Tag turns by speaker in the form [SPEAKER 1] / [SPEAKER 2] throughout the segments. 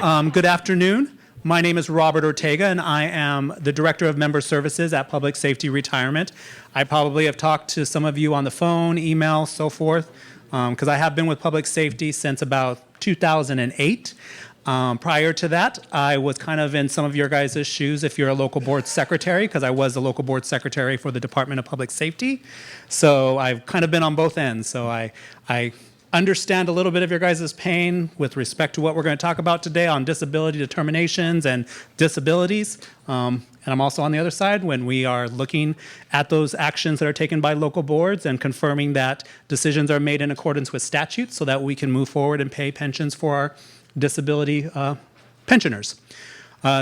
[SPEAKER 1] Good afternoon. My name is Robert Ortega, and I am the Director of Member Services at Public Safety Retirement. I probably have talked to some of you on the phone, email, so forth, because I have been with Public Safety since about 2008. Prior to that, I was kind of in some of your guys' shoes if you're a local board secretary, because I was the local board secretary for the Department of Public Safety. So I've kind of been on both ends. So I understand a little bit of your guys' pain with respect to what we're going to talk about today on disability determinations and disabilities. And I'm also on the other side when we are looking at those actions that are taken by local boards and confirming that decisions are made in accordance with statute so that we can move forward and pay pensions for our disability pensioners.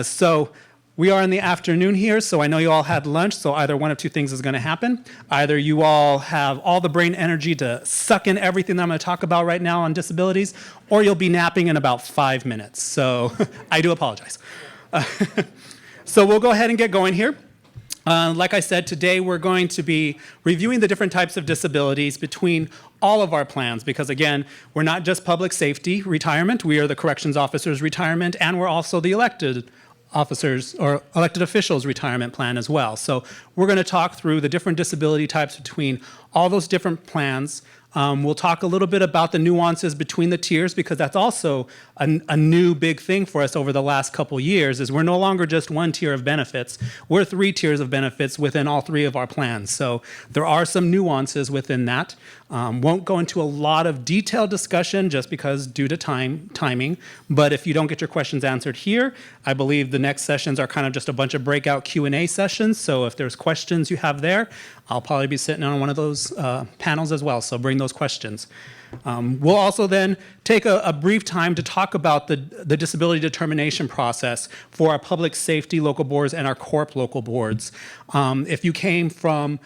[SPEAKER 1] So we are in the afternoon here, so I know you all had lunch, so either one of two things is going to happen. Either you all have all the brain energy to suck in everything that I'm going to talk about right now on disabilities, or you'll be napping in about 5 minutes. So I do apologize. So we'll go ahead and get going here. Like I said, today we're going to be reviewing the different types of disabilities between all of our plans, because again, we're not just public safety retirement, we are the corrections officers retirement, and we're also the elected officers or elected officials retirement plan as well. So we're going to talk through the different disability types between all those different plans. We'll talk a little bit about the nuances between the tiers, because that's also a new big thing for us over the last couple years, is we're no longer just one tier of benefits. We're 3 tiers of benefits within all 3 of our plans. So there are some nuances within that. Won't go into a lot of detailed discussion just because due to timing, but if you don't get your questions answered here, I believe the next sessions are kind of just a bunch of breakout Q&A sessions. So if there's questions you have there, I'll probably be sitting on one of those panels as well, so bring those questions. We'll also then take a brief time to talk about the disability determination process for our public safety local boards and our CORP local boards. If you came from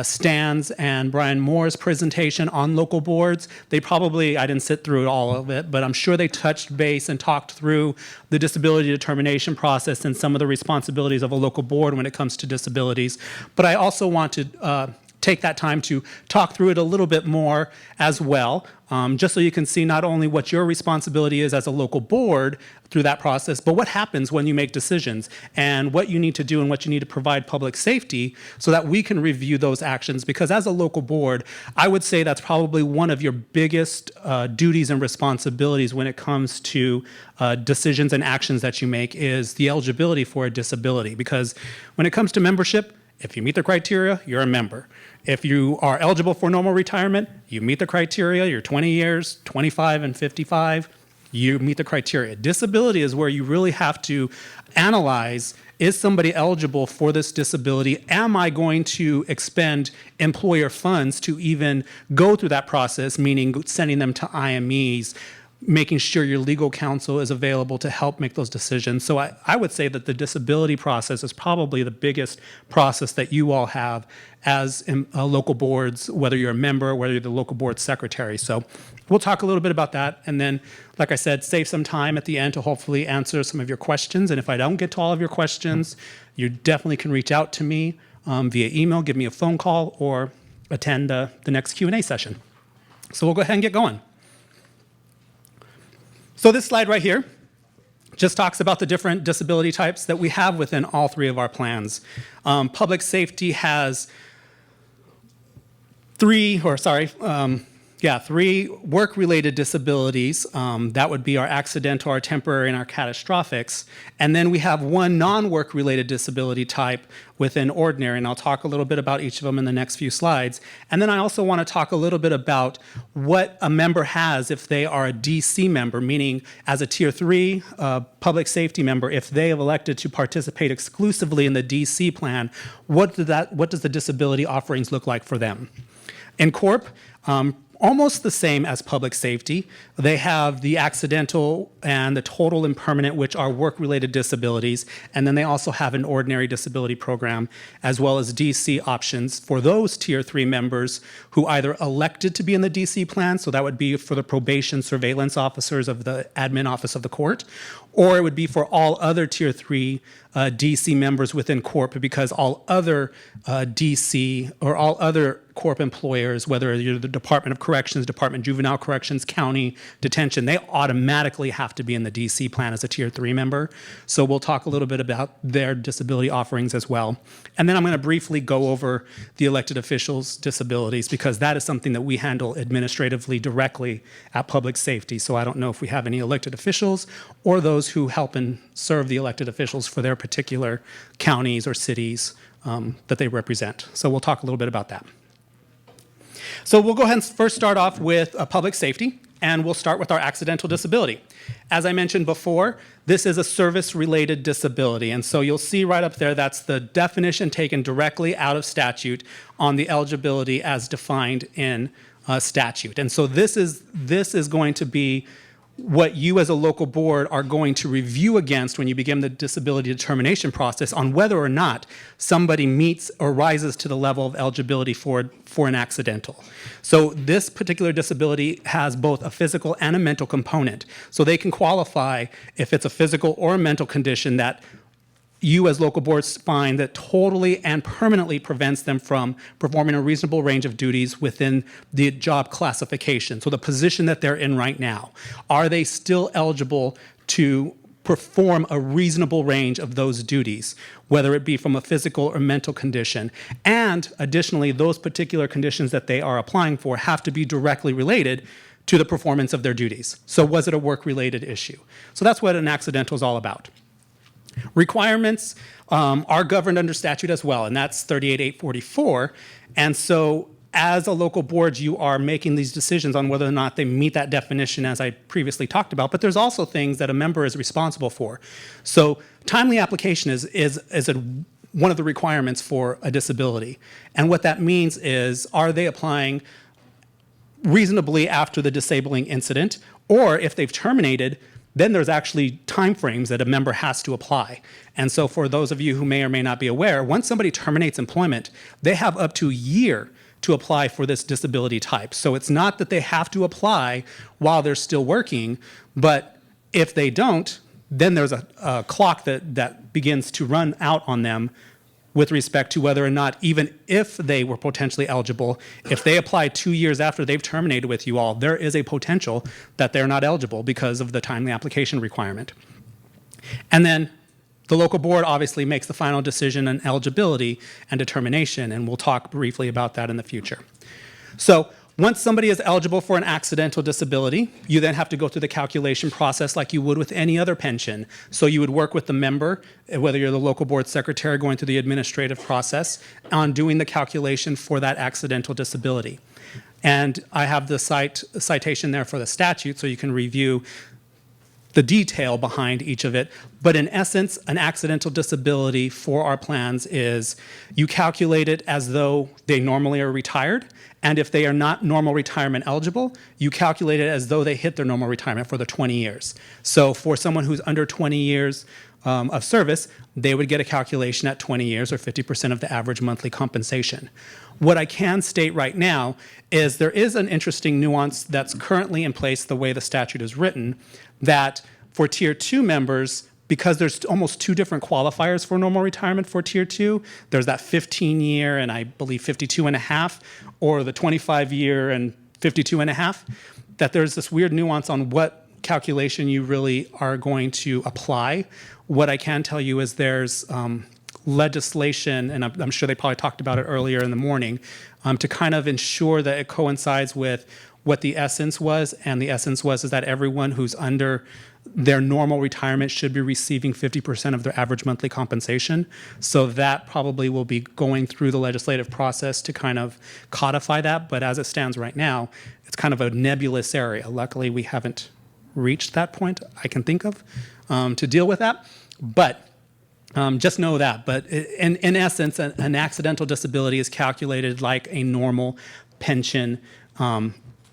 [SPEAKER 1] Stan's and Brian Moore's presentation on local boards, they probably, I didn't sit through all of it, but I'm sure they touched base and talked through the disability determination process and some of the responsibilities of a local board when it comes to disabilities. But I also want to take that time to talk through it a little bit more as well, just so you can see not only what your responsibility is as a local board through that process, but what happens when you make decisions and what you need to do and what you need to provide public safety so that we can review those actions. Because as a local board, I would say that's probably one of your biggest duties and responsibilities when it comes to decisions and actions that you make is the eligibility for a disability. Because when it comes to membership, if you meet the criteria, you're a member. If you are eligible for normal retirement, you meet the criteria, you're 20 years, 25 and 55, you meet the criteria. Disability is where you really have to analyze, is somebody eligible for this disability? Am I going to expend employer funds to even go through that process, meaning sending them to IMEs, making sure your legal counsel is available to help make those decisions. So I would say that the disability process is probably the biggest process that you all have as local boards, whether you're a member, whether you're the local board secretary. So we'll talk a little bit about that. And then, like I said, save some time at the end to hopefully answer some of your questions. And if I don't get to all of your questions, you definitely can reach out to me via email, give me a phone call, or attend the next Q&A session. So we'll go ahead and get going. So this slide right here just talks about the different disability types that we have within all 3 of our plans. Public safety has 3 work-related disabilities. That would be our accidental, our temporary, and our catastrophics. And then we have 1 non-work-related disability type within ordinary, and I'll talk a little bit about each of them in the next few slides. And then I also want to talk a little bit about what a member has if they are a DC member, meaning as a Tier 3 public safety member, if they have elected to participate exclusively in the DC plan, what does the disability offerings look like for them? In CORP, almost the same as public safety. They have the accidental and the total and permanent, which are work-related disabilities, and then they also have an ordinary disability program, as well as DC options for those Tier 3 members who either elected to be in the DC plan, so that would be for the probation surveillance officers of the admin office of the court, or it would be for all other Tier 3 DC members within CORP, because all other DC or all other CORP employers, whether you're the Department of Corrections, Department of Juvenile Corrections, County Detention, they automatically have to be in the DC plan as a Tier 3 member. So we'll talk a little bit about their disability offerings as well. And then I'm going to briefly go over the elected officials' disabilities, because that is something that we handle administratively directly at Public Safety. So I don't know if we have any elected officials or those who help and serve the elected officials for their particular counties or cities that they represent. So we'll talk a little bit about that. So we'll go ahead and first start off with public safety, and we'll start with our accidental disability. As I mentioned before, this is a service-related disability, and so you'll see right up there that's the definition taken directly out of statute on the eligibility as defined in statute. And so this is going to be what you as a local board are going to review against when you begin the disability determination process on whether or not somebody meets or rises to the level of eligibility for an accidental. So this particular disability has both a physical and a mental component. So they can qualify if it's a physical or a mental condition that you as local boards find that totally and permanently prevents them from performing a reasonable range of duties within the job classification. So the position that they're in right now, are they still eligible to perform a reasonable range of those duties, whether it be from a physical or mental condition? And additionally, those particular conditions that they are applying for have to be directly related to the performance of their duties. So was it a work-related issue? So that's what an accidental is all about. Requirements are governed under statute as well, and that's 38844. And so as a local board, you are making these decisions on whether or not they meet that definition as I previously talked about, but there's also things that a member is responsible for. So timely application is one of the requirements for a disability. And what that means is, are they applying reasonably after the disabling incident, or if they've terminated, then there's actually timeframes that a member has to apply. And so for those of you who may or may not be aware, once somebody terminates employment, they have up to a year to apply for this disability type. So it's not that they have to apply while they're still working, but if they don't, then there's a clock that begins to run out on them with respect to whether or not, even if they were potentially eligible, if they apply 2 years after they've terminated with you all, there is a potential that they're not eligible because of the timely application requirement. And then the local board obviously makes the final decision on eligibility and determination, and we'll talk briefly about that in the future. So once somebody is eligible for an accidental disability, you then have to go through the calculation process like you would with any other pension. So you would work with the member, whether you're the local board secretary going through the administrative process, on doing the calculation for that accidental disability. And I have the citation there for the statute, so you can review the detail behind each of it. But in essence, an accidental disability for our plans is you calculate it as though they normally are retired, and if they are not normal retirement eligible, you calculate it as though they hit their normal retirement for the 20 years. So for someone who's under 20 years of service, they would get a calculation at 20 years or 50% of the average monthly compensation. What I can state right now is there is an interesting nuance that's currently in place the way the statute is written, that for Tier 2 members, because there's almost two different qualifiers for normal retirement for Tier 2, there's that 15-year and I believe 52 and a half, or the 25-year and 52 and a half, that there's this weird nuance on what calculation you really are going to apply. What I can tell you is there's legislation, and I'm sure they probably talked about it earlier in the morning, to kind of ensure that it coincides with what the essence was, and the essence was is that everyone who's under their normal retirement should be receiving 50% of their average monthly compensation. So that probably will be going through the legislative process to kind of codify that, but as it stands right now, it's kind of a nebulous area. Luckily, we haven't reached that point I can think of to deal with that, but just know that. But in essence, an accidental disability is calculated like a normal pension,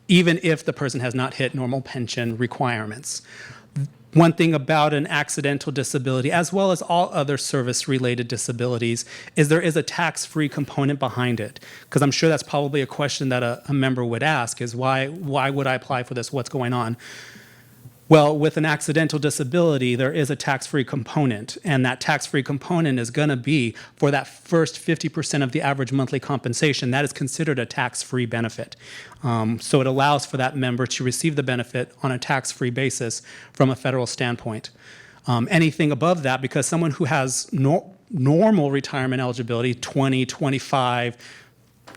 [SPEAKER 1] even if the person has not hit normal pension requirements. One thing about an accidental disability, as well as all other service-related disabilities, is there is a tax-free component behind it. Because I'm sure that's probably a question that a member would ask, is why would I apply for this? What's going on? Well, with an accidental disability, there is a tax-free component, and that tax-free component is going to be for that first 50% of the average monthly compensation. That is considered a tax-free benefit. So it allows for that member to receive the benefit on a tax-free basis from a federal standpoint. Anything above that, because someone who has normal retirement eligibility, 20, 25,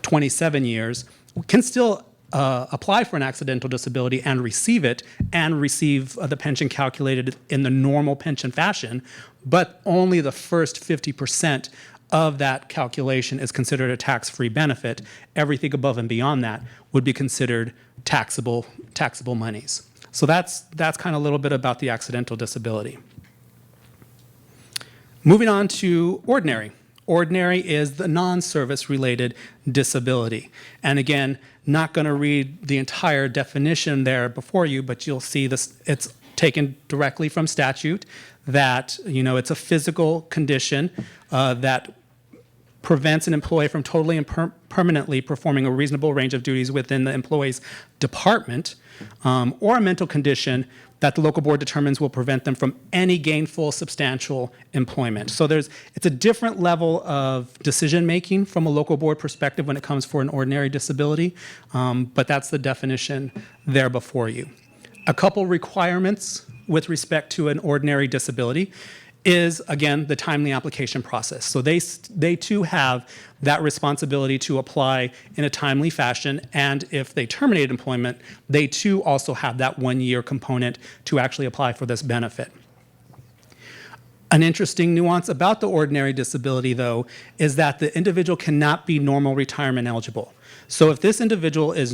[SPEAKER 1] 27 years, can still apply for an accidental disability and receive it, and receive the pension calculated in the normal pension fashion, but only the first 50% of that calculation is considered a tax-free benefit. Everything above and beyond that would be considered taxable monies. So that's kind of a little bit about the accidental disability. Moving on to ordinary. Ordinary is the non-service related disability. And again, not going to read the entire definition there before you, but you'll see this, it's taken directly from statute, that it's a physical condition that prevents an employee from totally and permanently performing a reasonable range of duties within the employee's department, or a mental condition that the local board determines will prevent them from any gainful, substantial employment. So it's a different level of decision-making from a local board perspective when it comes for an ordinary disability, but that's the definition there before you. A couple requirements with respect to an ordinary disability is, again, the timely application process. So they too have that responsibility to apply in a timely fashion, and if they terminate employment, they too also have that 1-year component to actually apply for this benefit. An interesting nuance about the ordinary disability, though, is that the individual cannot be normal retirement eligible. So if this individual is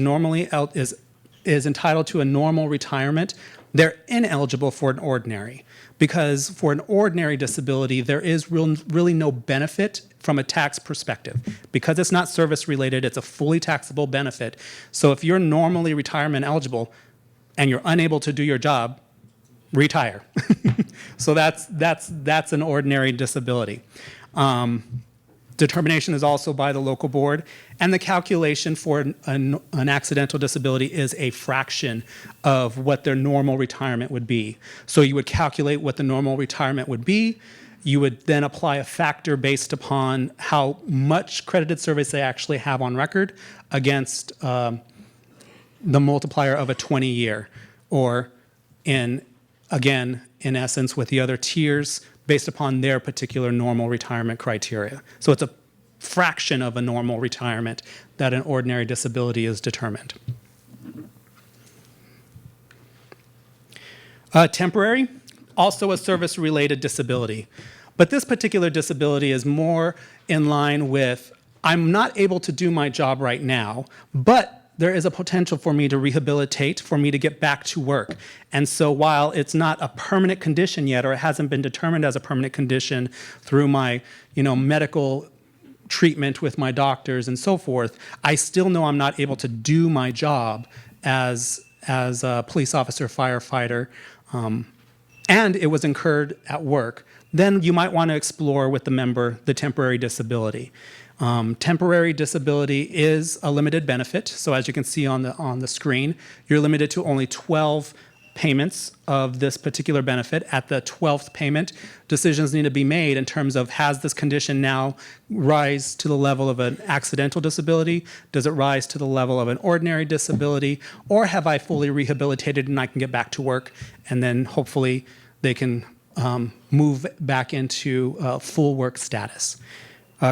[SPEAKER 1] entitled to a normal retirement, they're ineligible for an ordinary, because for an ordinary disability, there is really no benefit from a tax perspective. Because it's not service related, it's a fully taxable benefit. So if you're normally retirement eligible and you're unable to do your job, retire. So that's an ordinary disability. Determination is also by the local board, and the calculation for an accidental disability is a fraction of what their normal retirement would be. So you would calculate what the normal retirement would be. You would then apply a factor based upon how much credited service they actually have on record against the multiplier of a 20-year, or in essence, with the other tiers, based upon their particular normal retirement criteria. So it's a fraction of a normal retirement that an ordinary disability is determined. Temporary, also a service-related disability. But this particular disability is more in line with, I'm not able to do my job right now, but there is a potential for me to rehabilitate, for me to get back to work. And so while it's not a permanent condition yet, or it hasn't been determined as a permanent condition through my medical treatment with my doctors and so forth, I still know I'm not able to do my job as a police officer, firefighter, and it was incurred at work. Then you might want to explore with the member the temporary disability. Temporary disability is a limited benefit. So as you can see on the screen, you're limited to only 12 payments of this particular benefit. At the 12th payment, decisions need to be made in terms of, has this condition now rise to the level of an accidental disability? Does it rise to the level of an ordinary disability? Or have I fully rehabilitated and I can get back to work, and then hopefully they can move back into full work status.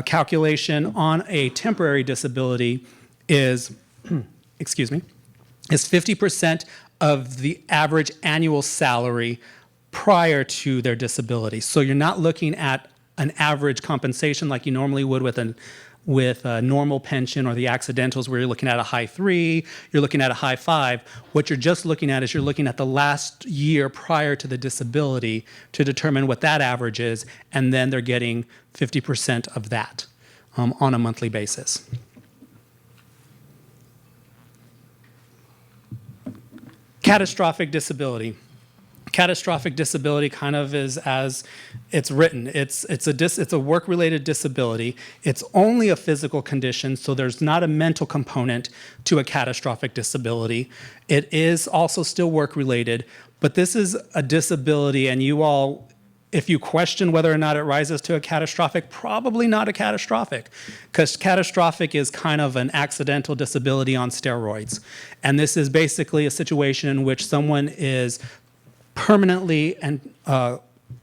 [SPEAKER 1] Calculation on a temporary disability is, excuse me, is 50% of the average annual salary prior to their disability. So you're not looking at an average compensation like you normally would with a normal pension or the accidentals, where you're looking at a high 3, you're looking at a high 5. What you're just looking at is you're looking at the last year prior to the disability to determine what that average is, and then they're getting 50% of that on a monthly basis. Catastrophic disability. Catastrophic disability kind of is as it's written. It's a work-related disability. It's only a physical condition, so there's not a mental component to a catastrophic disability. It is also still work-related, But this is a disability, and you all, if you question whether or not it rises to a catastrophic, probably not a catastrophic, because catastrophic is kind of an accidental disability on steroids. And this is basically a situation in which someone is permanently and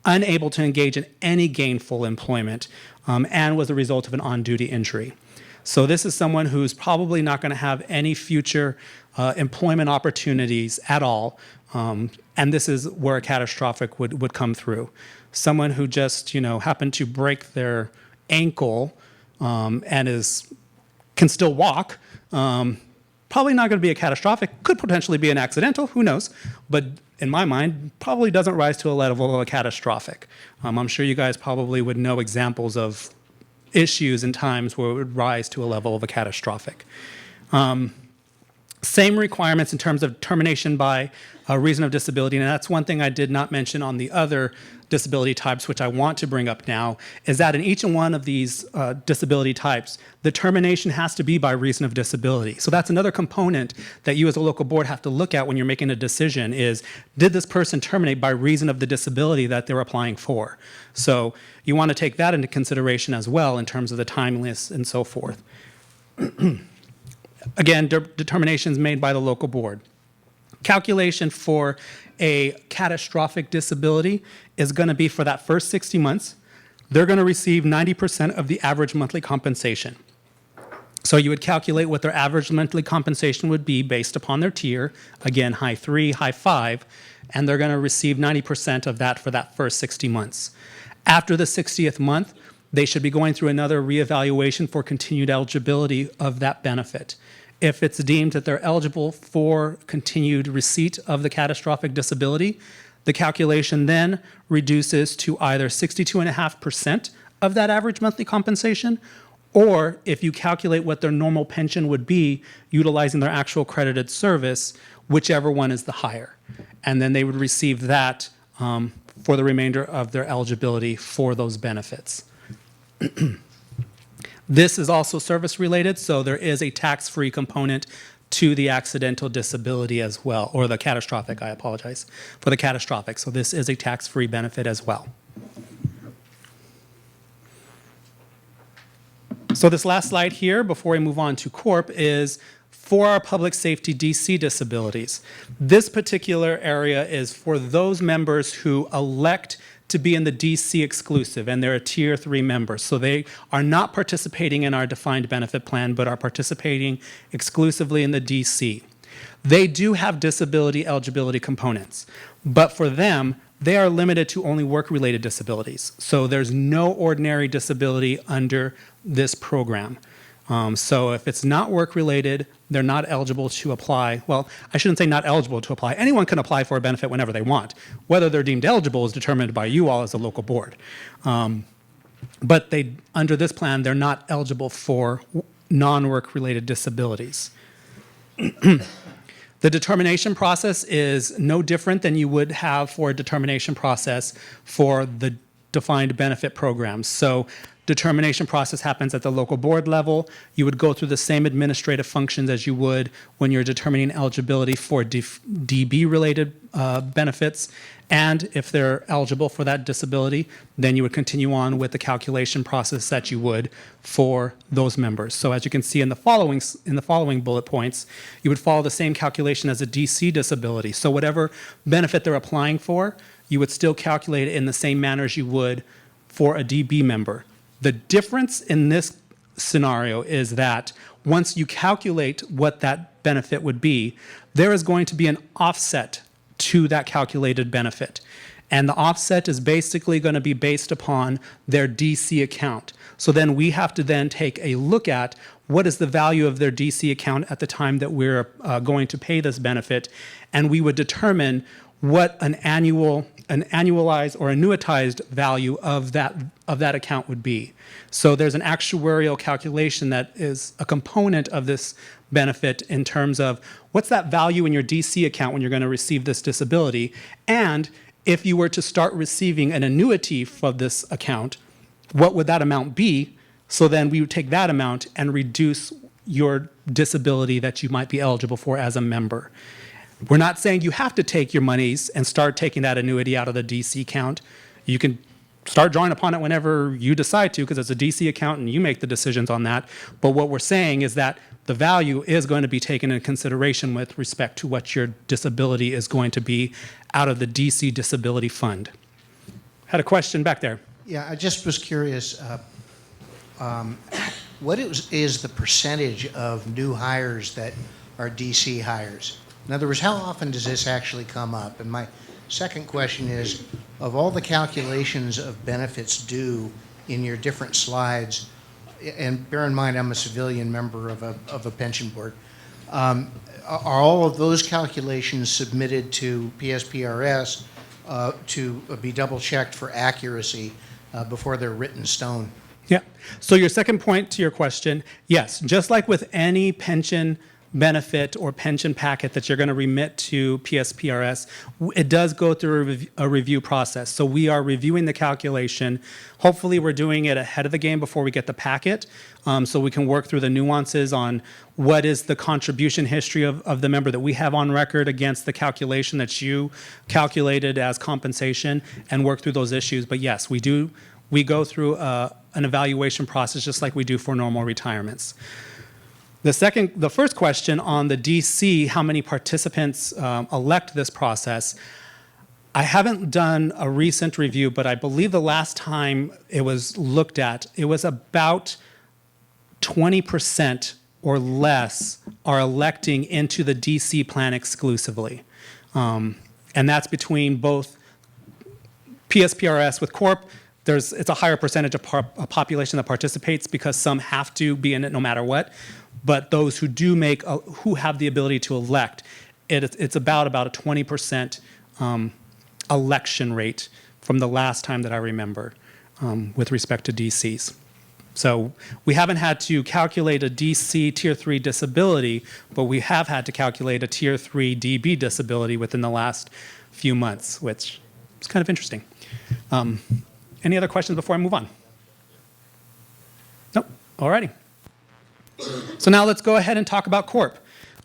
[SPEAKER 1] unable to engage in any gainful employment and was a result of an on-duty injury. So this is someone who's probably not going to have any future employment opportunities at all. And this is where a catastrophic would come through. Someone who just, happened to break their ankle and can still walk, probably not going to be a catastrophic, could potentially be an accidental, who knows, but in my mind, probably doesn't rise to a level of a catastrophic. I'm sure you guys probably would know examples of issues and times where it would rise to a level of a catastrophic. Same requirements in terms of termination by reason of disability, and that's one thing I did not mention on the other disability types, which I want to bring up now, is that in each and one of these disability types, the termination has to be by reason of disability. So that's another component that you as a local board have to look at when you're making a decision is, did this person terminate by reason of the disability that they're applying for? So you want to take that into consideration as well in terms of the timeliness and so forth. Again, determinations made by the local board. Calculation for a catastrophic disability is going to be for that first 60 months. They're going to receive 90% of the average monthly compensation. So you would calculate what their average monthly compensation would be based upon their tier, again, high 3, high 5, and they're going to receive 90% of that for that first 60 months. After the 60th month, they should be going through another reevaluation for continued eligibility of that benefit. If it's deemed that they're eligible for continued receipt of the catastrophic disability, the calculation then reduces to either 62.5% of that average monthly compensation, or if you calculate what their normal pension would be utilizing their actual credited service, whichever one is the higher. And then they would receive that for the remainder of their eligibility for those benefits. This is also service related, so there is a tax-free component to the accidental disability as well, or the catastrophic, I apologize, for the catastrophic. So this is a tax-free benefit as well. So this last slide here, before we move on to CORP, is for our public safety DC disabilities. This particular area is for those members who elect to be in the DC exclusive, and they're a tier 3 member. So they are not participating in our defined benefit plan, but are participating exclusively in the DC. They do have disability eligibility components, but for them, they are limited to only work-related disabilities. So there's no ordinary disability under this program. So if it's not work-related, they're not eligible to apply. Well, I shouldn't say not eligible to apply. Anyone can apply for a benefit whenever they want. Whether they're deemed eligible is determined by you all as a local board. But under this plan, they're not eligible for non-work-related disabilities. The determination process is no different than you would have for a determination process for the defined benefit programs. So determination process happens at the local board level. You would go through the same administrative functions as you would when you're determining eligibility for DB-related benefits. And if they're eligible for that disability, then you would continue on with the calculation process that you would for those members. So as you can see in the following bullet points, you would follow the same calculation as a DC disability. So whatever benefit they're applying for, you would still calculate it in the same manner as you would for a DB member. The difference in this scenario is that once you calculate what that benefit would be, there is going to be an offset to that calculated benefit. And the offset is basically going to be based upon their DC account. So then we have to then take a look at what is the value of their DC account at the time that we're going to pay this benefit, and we would determine what an annualized or annuitized value of that account would be. So there's an actuarial calculation that is a component of this benefit in terms of what's that value in your DC account when you're going to receive this disability, and if you were to start receiving an annuity from this account, what would that amount be? So then we would take that amount and reduce your disability that you might be eligible for as a member. We're not saying you have to take your monies and start taking that annuity out of the DC account. You can start drawing upon it whenever you decide to, because it's a DC account and you make the decisions on that. But what we're saying is that the value is going to be taken into consideration with respect to what your disability is going to be out of the DC Disability Fund. Had a question back there.
[SPEAKER 2] Yeah, I just was curious, what is the percentage of new hires that are DC hires? In other words, how often does this actually come up? And my second question is, of all the calculations of benefits due in your different slides, and bear in mind I'm a civilian member of a pension board, are all of those calculations submitted to PSPRS to be double-checked for accuracy before they're written in stone?
[SPEAKER 1] Yeah. So your second point to your question, yes, just like with any pension benefit or pension packet that you're going to remit to PSPRS, it does go through a review process. So we are reviewing the calculation. Hopefully we're doing it ahead of the game before we get the packet, so we can work through the nuances on what is the contribution history of the member that we have on record against the calculation that you calculated as compensation, and work through those issues. But yes, we go through an evaluation process just like we do for normal retirements. The first question on the DC, how many participants elect this process, I haven't done a recent review, but I believe the last time it was looked at, it was about 20% or less are electing into the DC plan exclusively. And that's between both PSPRS with CORP. It's a higher percentage of a population that participates because some have to be in it no matter what. But those who do who have the ability to elect, it's about a 20% election rate from the last time that I remember with respect to DCs. So we haven't had to calculate a DC Tier 3 disability, but we have had to calculate a Tier 3 DB disability within the last few months, which is kind of interesting. Any other questions before I move on? Nope. All righty. So now let's go ahead and talk about CORP.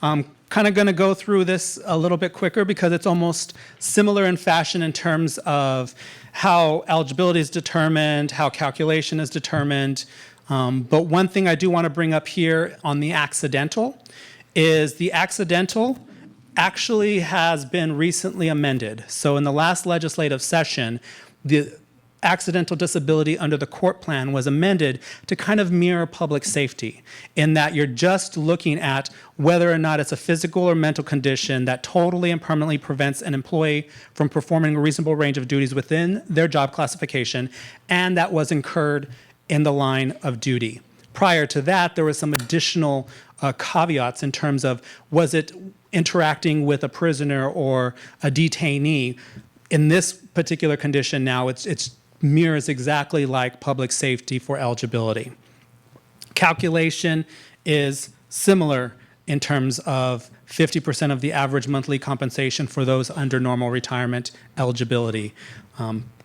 [SPEAKER 1] I'm kind of going to go through this a little bit quicker because it's almost similar in fashion in terms of how eligibility is determined, how calculation is determined. But one thing I do want to bring up here on the accidental is the accidental actually has been recently amended. So in the last legislative session, the accidental disability under the CORP plan was amended to kind of mirror public safety in that you're just looking at whether or not it's a physical or mental condition that totally and permanently prevents an employee from performing a reasonable range of duties within their job classification and that was incurred in the line of duty. Prior to that, there was some additional caveats in terms of was it interacting with a prisoner or a detainee. In this particular condition now, it's mirrors exactly like public safety for eligibility. Calculation is similar in terms of 50% of the average monthly compensation for those under normal retirement eligibility.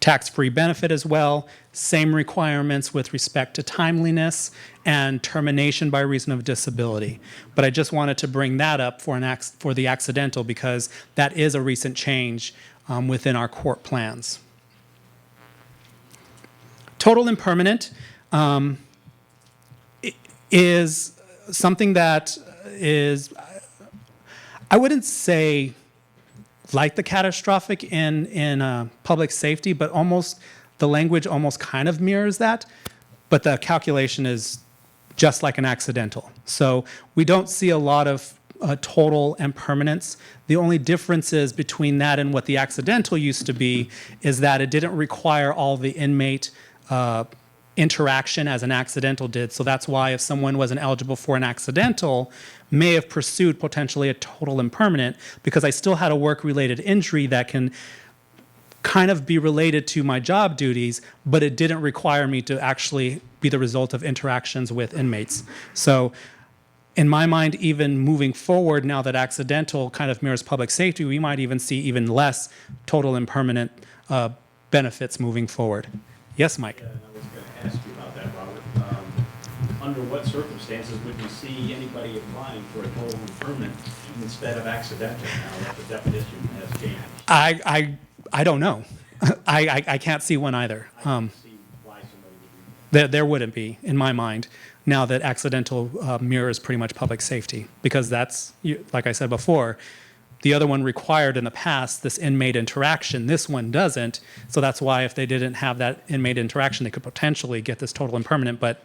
[SPEAKER 1] Tax-free benefit as well, same requirements with respect to timeliness and termination by reason of disability. But I just wanted to bring that up for the accidental because that is a recent change within our CORP plans. Total and permanent is something that is, I wouldn't say like the catastrophic in public safety, but almost the language almost kind of mirrors that, but the calculation is just like an accidental. So we don't see a lot of total and permanence. The only differences between that and what the accidental used to be is that it didn't require all the inmate interaction as an accidental did. So that's why if someone wasn't eligible for an accidental, may have pursued potentially a total and permanent because I still had a work-related injury that can kind of be related to my job duties, but it didn't require me to actually be the result of interactions with inmates. So in my mind, even moving forward, now that accidental kind of mirrors public safety, we might even see even less total and permanent benefits moving forward. Yes, Mike?
[SPEAKER 3] I was going to ask you about that, Robert. under what circumstances would you see anybody applying for a total impairment instead of accidental now that the definition has changed?
[SPEAKER 1] I don't know. I can't see one either.
[SPEAKER 3] I don't see why somebody would do that.
[SPEAKER 1] There wouldn't be, in my mind, now that accidental mirrors pretty much public safety, because that's, like I said before, the other one required in the past this inmate interaction. This one doesn't, so that's why if they didn't have that inmate interaction, they could potentially get this total and permanent, but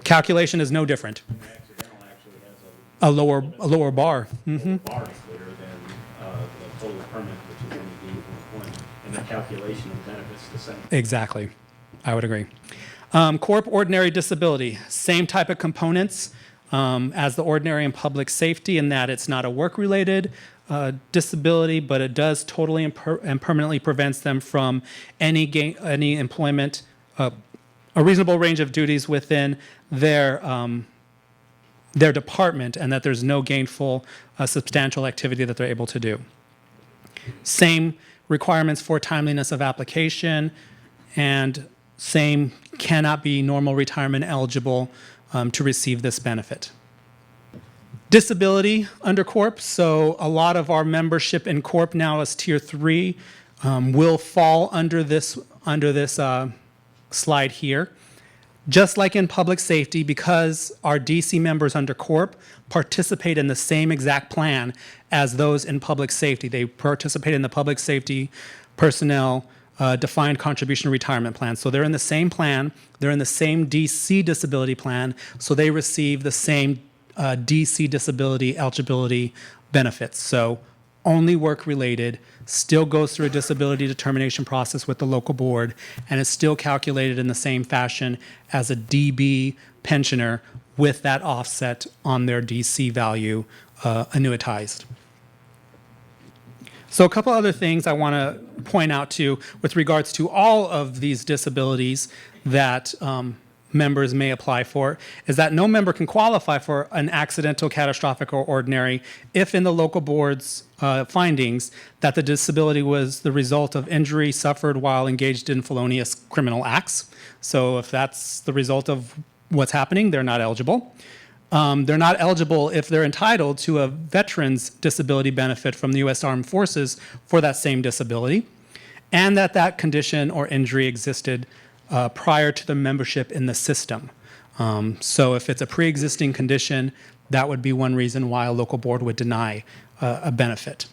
[SPEAKER 1] calculation is no different.
[SPEAKER 3] Accidental actually has
[SPEAKER 1] A lower bar.
[SPEAKER 3] a bar clearer than the total permanent, which is any gainful employment, and the calculation of benefits the same.
[SPEAKER 1] Exactly. I would agree. Corp ordinary disability, same type of components as the ordinary and public safety in that it's not a work-related disability, but it does totally and permanently prevents them from any employment, a reasonable range of duties within their department, and that there's no gainful substantial activity that they're able to do. Same requirements for timeliness of application, and same cannot be normal retirement eligible to receive this benefit. Disability under CORP, so a lot of our membership in CORP now is Tier 3 will fall under this slide here. Just like in public safety, because our DC members under CORP participate in the same exact plan as those in public safety. They participate in the public safety personnel defined contribution retirement plan. So they're in the same plan, they're in the same DC disability plan, so they receive the same DC disability eligibility benefits. So only work-related, still goes through a disability determination process with the local board, and is still calculated in the same fashion as a DB pensioner with that offset on their DC value annuitized. So a couple other things I want to point out to with regards to all of these disabilities that members may apply for is that no member can qualify for an accidental, catastrophic, or ordinary if in the local board's findings that the disability was the result of injury suffered while engaged in felonious criminal acts. So if that's the result of what's happening, they're not eligible. They're not eligible if they're entitled to a veteran's disability benefit from the U.S. Armed Forces for that same disability, and that condition or injury existed prior to the membership in the system. So if it's a pre-existing condition, that would be one reason why a local board would deny a benefit.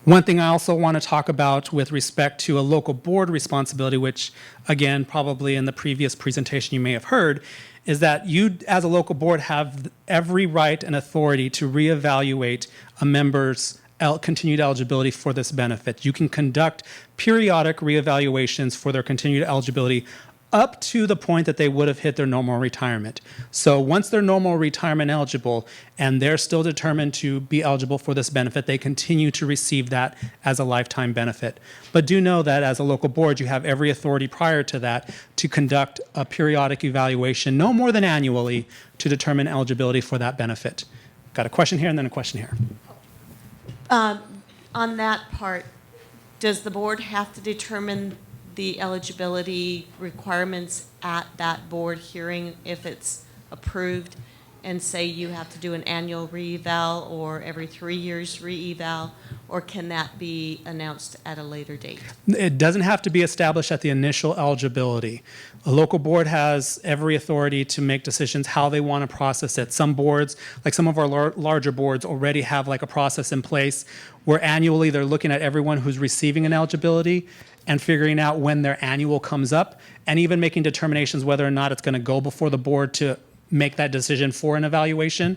[SPEAKER 1] One thing I also want to talk about with respect to a local board responsibility, which again, probably in the previous presentation you may have heard, is that you as a local board have every right and authority to reevaluate a member's continued eligibility for this benefit. You can conduct periodic reevaluations for their continued eligibility up to the point that they would have hit their normal retirement. So once they're normal retirement eligible and they're still determined to be eligible for this benefit, they continue to receive that as a lifetime benefit. But do know that as a local board, you have every authority prior to that to conduct a periodic evaluation, no more than annually, to determine eligibility for that benefit. Got a question here and then a question here.
[SPEAKER 4] On that part, does the board have to determine the eligibility requirements at that board hearing if it's approved, and say you have to do an annual re-eval or every 3 years re-eval, or can that be announced at a later date?
[SPEAKER 1] It doesn't have to be established at the initial eligibility. A local board has every authority to make decisions how they want to process it. Some boards, like some of our larger boards, already have like a process in place where annually they're looking at everyone who's receiving an eligibility and figuring out when their annual comes up, and even making determinations whether or not it's going to go before the board to make that decision for an evaluation.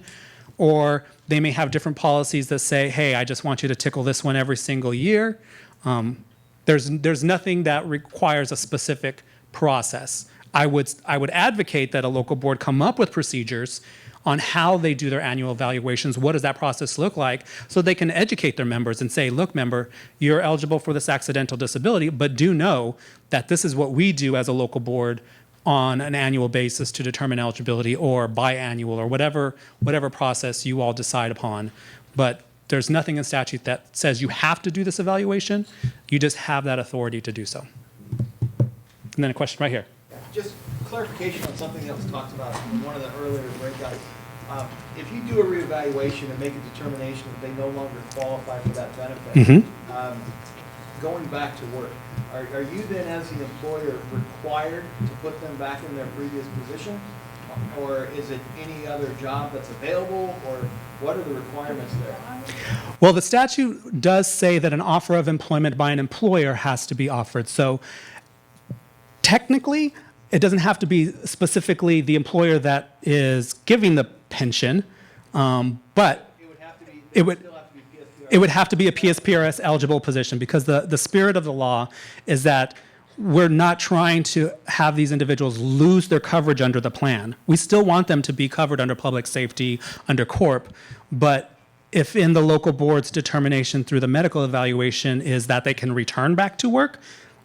[SPEAKER 1] Or they may have different policies that say, hey, I just want you to tickle this one every single year. There's nothing that requires a specific process. I would advocate that a local board come up with procedures on how they do their annual evaluations. What does that process look like? So they can educate their members and say, look, member, you're eligible for this accidental disability, but do know that this is what we do as a local board on an annual basis to determine eligibility, or biannual, or whatever process you all decide upon. But there's nothing in statute that says you have to do this evaluation. You just have that authority to do so. And then a question right here.
[SPEAKER 5] Just clarification on something that was talked about in one of the earlier breakouts. If you do a reevaluation and make a determination that they no longer qualify for that benefit, going back to work, are you then, as the employer, required to put them back in their previous position? Or is it any other job that's available, or what are the requirements there?
[SPEAKER 1] Well, the statute does say that an offer of employment by an employer has to be offered. So technically, it doesn't have to be specifically the employer that is giving the pension, but
[SPEAKER 5] It would have to be,
[SPEAKER 1] it would
[SPEAKER 5] still have to be PSPRS.
[SPEAKER 1] it would have to be a PSPRS eligible position, because the spirit of the law is that we're not trying to have these individuals lose their coverage under the plan. We still want them to be covered under public safety, under CORP, but if in the local board's determination through the medical evaluation is that they can return back to work,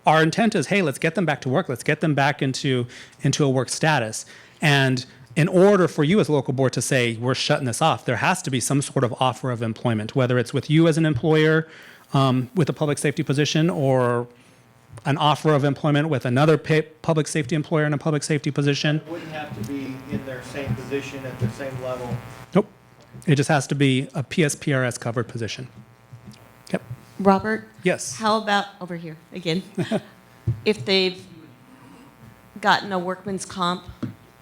[SPEAKER 1] our intent is, hey, let's get them back to work. Let's get them back into a work status. And in order for you as a local board to say, we're shutting this off, there has to be some sort of offer of employment, whether it's with you as an employer with a public safety position, or an offer of employment with another public safety employer in a public safety position.
[SPEAKER 5] It wouldn't have to be in their same position at the same level.
[SPEAKER 1] Nope. It just has to be a PSPRS covered position. Yep.
[SPEAKER 4] Robert?
[SPEAKER 1] Yes.
[SPEAKER 4] How about, over here, again, if they've gotten a workman's comp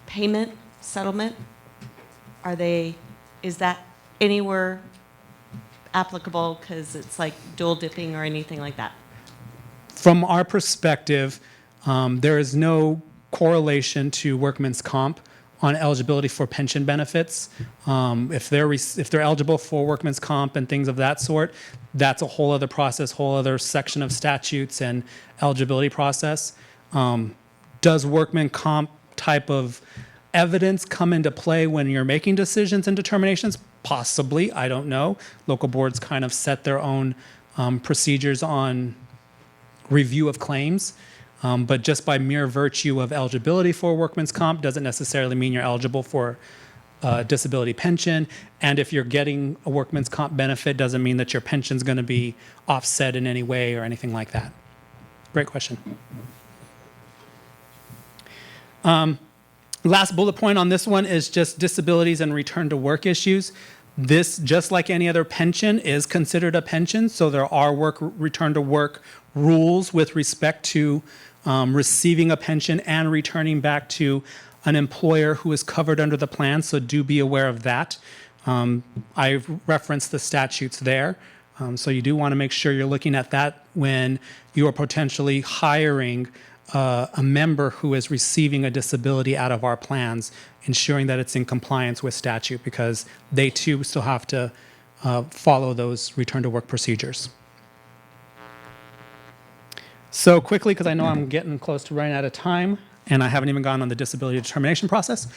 [SPEAKER 4] payment settlement, is that anywhere applicable, because it's like dual dipping or anything like that?
[SPEAKER 1] From our perspective, there is no correlation to workman's comp on eligibility for pension benefits. If they're eligible for workman's comp and things of that sort, that's a whole other process, whole other section of statutes and eligibility process. Does workman comp type of evidence come into play when you're making decisions and determinations? Possibly, I don't know. Local boards kind of set their own procedures on review of claims, but just by mere virtue of eligibility for workman's comp doesn't necessarily mean you're eligible for disability pension. And if you're getting a workman's comp benefit, doesn't mean that your pension's going to be offset in any way or anything like that. Great question. Last bullet point on this one is just disabilities and return to work issues. This, just like any other pension, is considered a pension, so there are return to work rules with respect to receiving a pension and returning back to an employer who is covered under the plan, so do be aware of that. I've referenced the statutes there, so you do want to make sure you're looking at that when you are potentially hiring a member who is receiving a disability out of our plans, ensuring that it's in compliance with statute, because they too still have to follow those return to work procedures. So quickly, because I know I'm getting close to running out of time, and I haven't even gone on the disability determination process,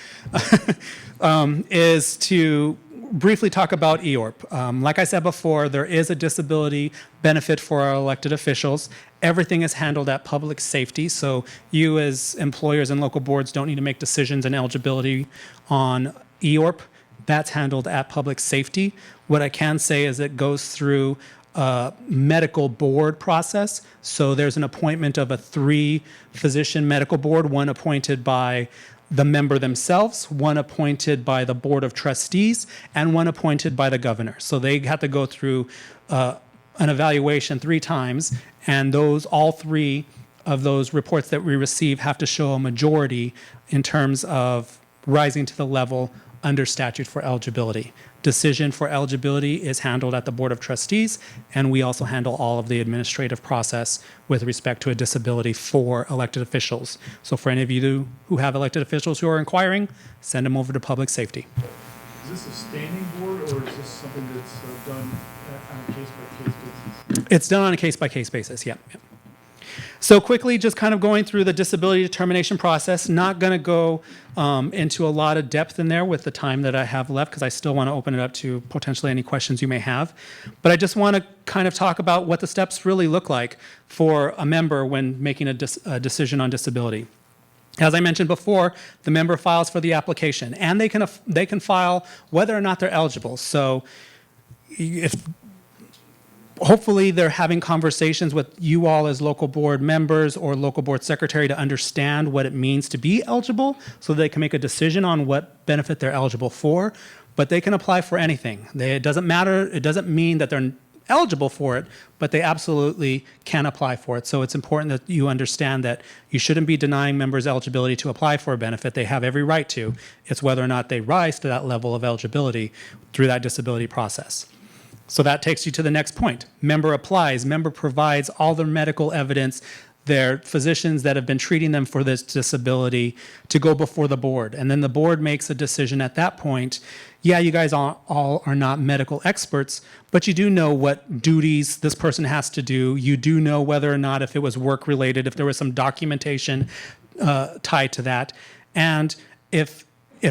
[SPEAKER 1] is to briefly talk about EORP. Like I said before, there is a disability benefit for our elected officials. Everything is handled at public safety, so you as employers and local boards don't need to make decisions on eligibility on EORP. That's handled at public safety. What I can say is it goes through a medical board process. So there's an appointment of a 3-physician medical board, one appointed by the member themselves, one appointed by the board of trustees, and one appointed by the governor. So they have to go through an evaluation 3 times, and all 3 of those reports that we receive have to show a majority in terms of rising to the level under statute for eligibility. Decision for eligibility is handled at the Board of Trustees, and we also handle all of the administrative process with respect to a disability for elected officials. So for any of you who have elected officials who are inquiring, send them over to public safety.
[SPEAKER 6] Is this a standing board, or is this something that's done on a case-by-case basis?
[SPEAKER 1] It's done on a case-by-case basis, yep. So quickly, just kind of going through the disability determination process, not going to go into a lot of depth in there with the time that I have left, because I still want to open it up to potentially any questions you may have. But I just want to kind of talk about what the steps really look like for a member when making a decision on disability. As I mentioned before, the member files for the application, and they can file whether or not they're eligible. So if hopefully they're having conversations with you all as local board members or local board secretary to understand what it means to be eligible so they can make a decision on what benefit they're eligible for. But they can apply for anything. It doesn't matter, it doesn't mean that they're eligible for it, but they absolutely can apply for it. So it's important that you understand that you shouldn't be denying members eligibility to apply for a benefit. They have every right to. It's whether or not they rise to that level of eligibility through that disability process. So that takes you to the next point. Member applies. Member provides all the medical evidence, their physicians that have been treating them for this disability to go before the board. And then the board makes a decision at that point. Yeah, you guys all are not medical experts, but you do know what duties this person has to do. You do know whether or not if it was work-related, if there was some documentation tied to that. And if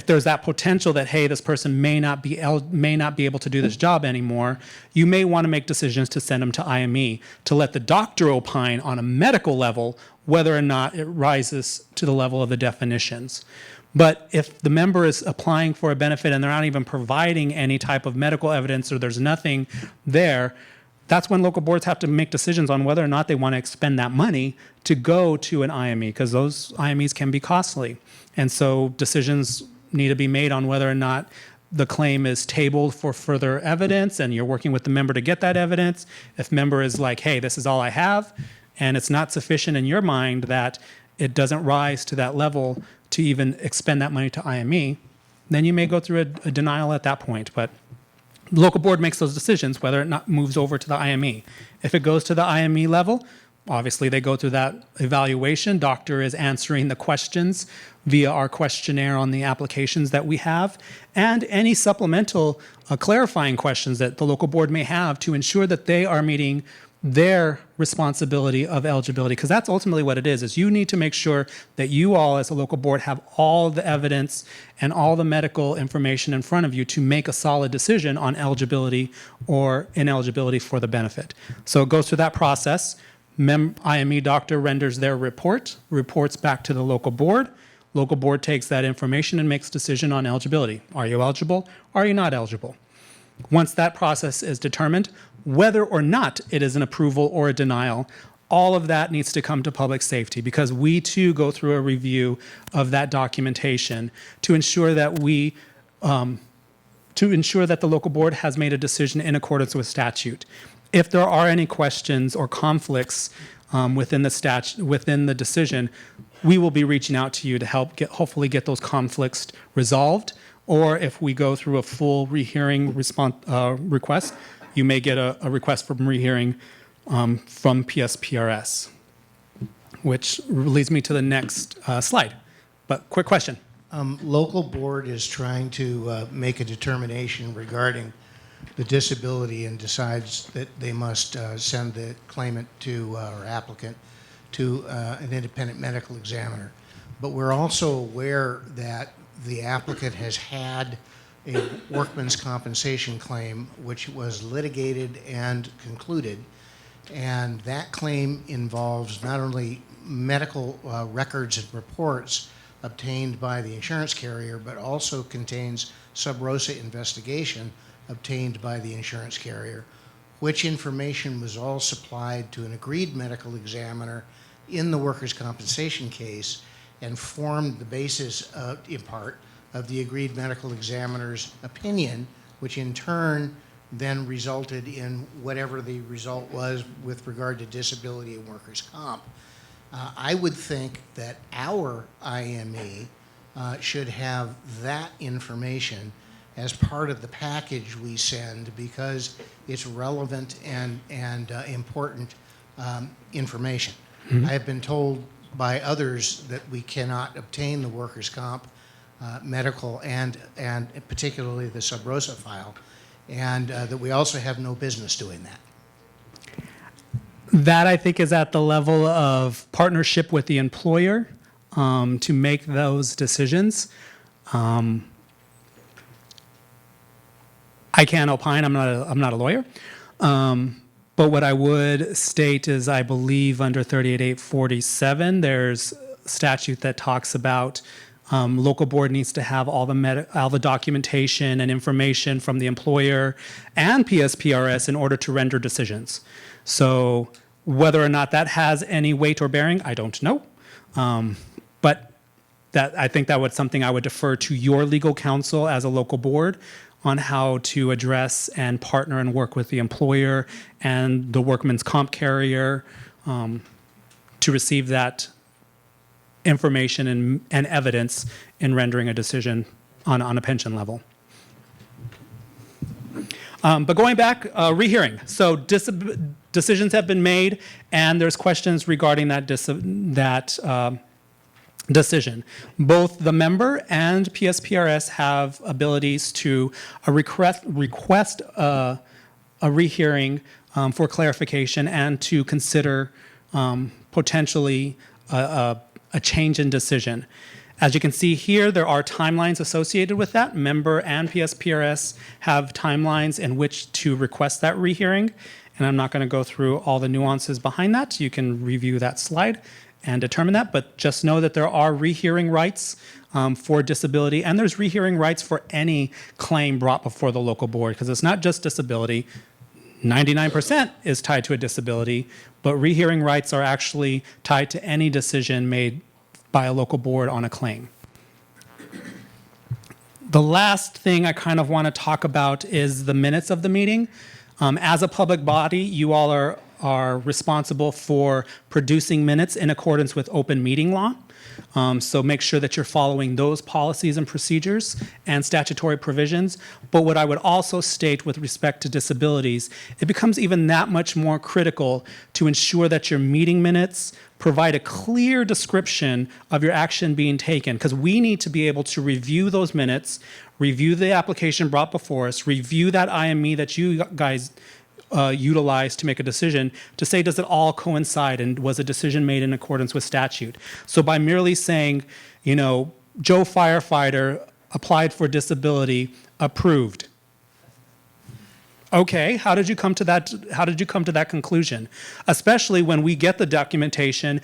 [SPEAKER 1] there's that potential that, hey, this person may not be able to do this job anymore, you may want to make decisions to send them to IME to let the doctor opine on a medical level whether or not it rises to the level of the definitions. But if the member is applying for a benefit and they're not even providing any type of medical evidence or there's nothing there, that's when local boards have to make decisions on whether or not they want to expend that money to go to an IME, because those IMEs can be costly. And so decisions need to be made on whether or not the claim is tabled for further evidence and you're working with the member to get that evidence. If member is like, hey, this is all I have, and it's not sufficient in your mind that it doesn't rise to that level to even expend that money to IME, then you may go through a denial at that point. But the local board makes those decisions whether it not moves over to the IME. If it goes to the IME level, obviously they go through that evaluation. Doctor is answering the questions via our questionnaire on the applications that we have, and any supplemental clarifying questions that the local board may have to ensure that they are meeting their responsibility of eligibility, because that's ultimately what it is you need to make sure that you all as a local board have all the evidence and all the medical information in front of you to make a solid decision on eligibility or ineligibility for the benefit. So it goes through that process. IME doctor renders their reports back to the local board. Local board takes that information and makes a decision on eligibility. Are you eligible? Are you not eligible? Once that process is determined, whether or not it is an approval or a denial, all of that needs to come to public safety, because we too go through a review of that documentation to ensure that the local board has made a decision in accordance with statute. If there are any questions or conflicts within the decision, we will be reaching out to you to help hopefully get those conflicts resolved. Or if we go through a full rehearing request, you may get a request for rehearing from PSPRS, which leads me to the next slide. But quick question.
[SPEAKER 2] Local board is trying to make a determination regarding the disability and decides that they must send the claimant to, or applicant to an independent medical examiner. But we're also aware that the applicant has had a workman's compensation claim which was litigated and concluded, and that claim involves not only medical records and reports obtained by the insurance carrier, but also contains sub rosa investigation obtained by the insurance carrier, which information was all supplied to an agreed medical examiner in the workers' compensation case and formed the basis, in part, of the agreed medical examiner's opinion, which in turn then resulted in whatever the result was with regard to disability and workers' comp. I would think that our IME should have that information as part of the package we send, because it's relevant and important information. I have been told by others that we cannot obtain the workers' comp medical and particularly the sub rosa file, and that we also have no business doing that.
[SPEAKER 1] That, I think, is at the level of partnership with the employer to make those decisions. I can't opine. I'm not a lawyer. But what I would state is, I believe under 38847, there's statute that talks about Local board needs to have all the documentation and information from the employer and PSPRS in order to render decisions. So whether or not that has any weight or bearing, I don't know. But I think that was something I would defer to your legal counsel as a local board on how to address and partner and work with the employer and the workman's comp carrier to receive that information and evidence in rendering a decision on a pension level. But going back, rehearing. So decisions have been made, and there's questions regarding that decision. Both the member and PSPRS have abilities to request a rehearing for clarification and to consider potentially a change in decision. As you can see here, there are timelines associated with that. Member and PSPRS have timelines in which to request that rehearing, and I'm not going to go through all the nuances behind that. You can review that slide and determine that, but just know that there are rehearing rights for disability, and there's rehearing rights for any claim brought before the local board, because it's not just disability. 99% is tied to a disability, but rehearing rights are actually tied to any decision made by a local board on a claim. The last thing I kind of want to talk about is the minutes of the meeting. As a public body, you all are responsible for producing minutes in accordance with open meeting law. So make sure that you're following those policies and procedures and statutory provisions. But what I would also state with respect to disabilities, it becomes even that much more critical to ensure that your meeting minutes provide a clear description of your action being taken, because we need to be able to review those minutes, review the application brought before us, review that IME that you guys utilize to make a decision to say, does it all coincide and was a decision made in accordance with statute? So by merely saying, you know, Joe firefighter applied for disability, approved. Okay, how did you come to that conclusion? Especially when we get the documentation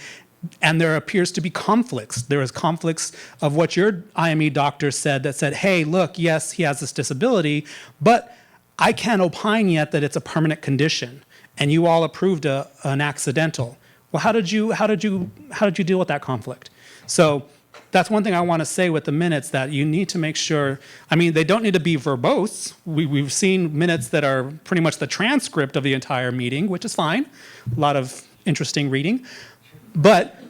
[SPEAKER 1] and there appears to be conflicts. There is conflicts of what your IME doctor said that said, hey, look, yes, he has this disability, but I can't opine yet that it's a permanent condition, and you all approved an accidental. Well, how did you deal with that conflict? So that's one thing I want to say with the minutes, that you need to make sure. I mean, they don't need to be verbose. We've seen minutes that are pretty much the transcript of the entire meeting, which is fine. A lot of interesting reading, but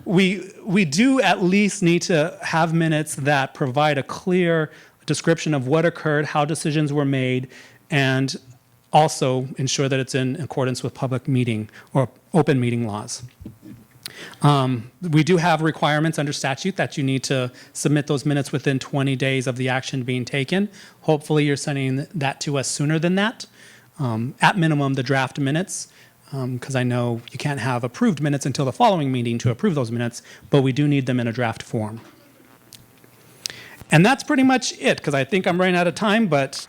[SPEAKER 1] we do at least need to have minutes that provide a clear description of what occurred, how decisions were made, and also ensure that it's in accordance with public meeting or open meeting laws. We do have requirements under statute that you need to submit those minutes within 20 days of the action being taken. Hopefully you're sending that to us sooner than that. At minimum, the draft minutes, because I know you can't have approved minutes until the following meeting to approve those minutes, but we do need them in a draft form. And that's pretty much it, because I think I'm running out of time, but